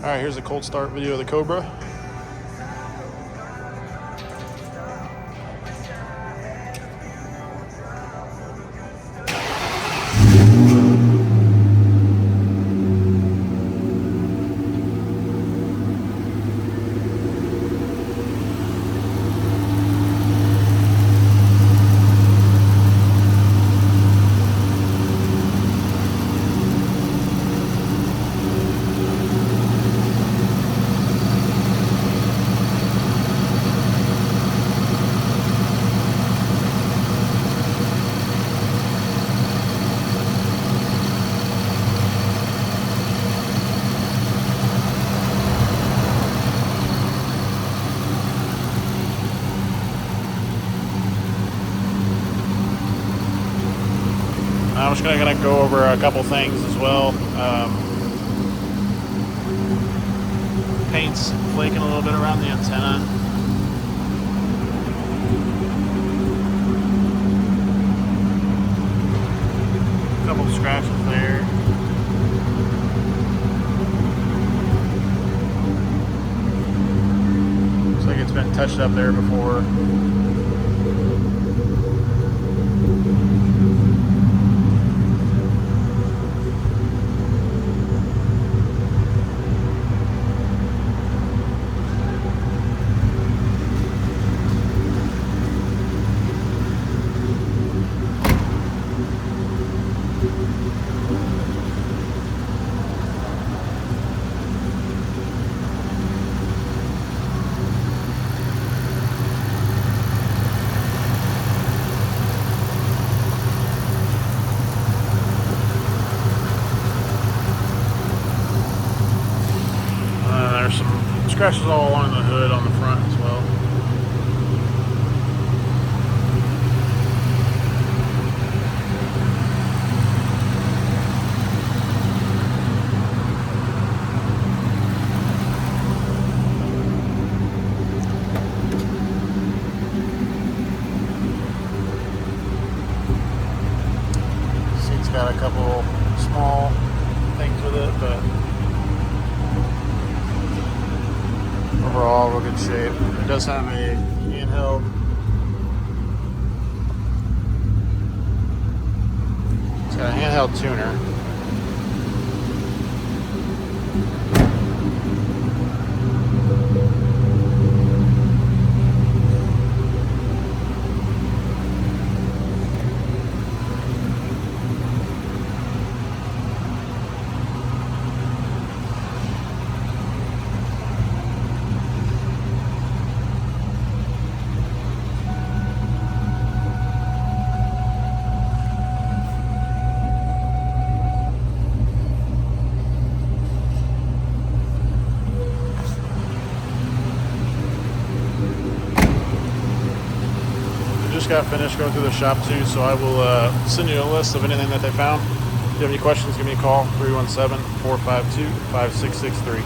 Alright, here's a cold start video of the Cobra. I'm just going to go over a couple things as well. Paint's flaking a little bit around the antenna. A couple scratches there. Looks like it's been touched up there before. There's some scratches all along the hood on the front as well. Seat's got a couple small things with it, but overall, real good shape. It does have a handheld it's got a handheld tuner. Just got finished going through the shop too, so I will send you a list of anything that they found. If you have any questions, give me a call, 317-452-5663.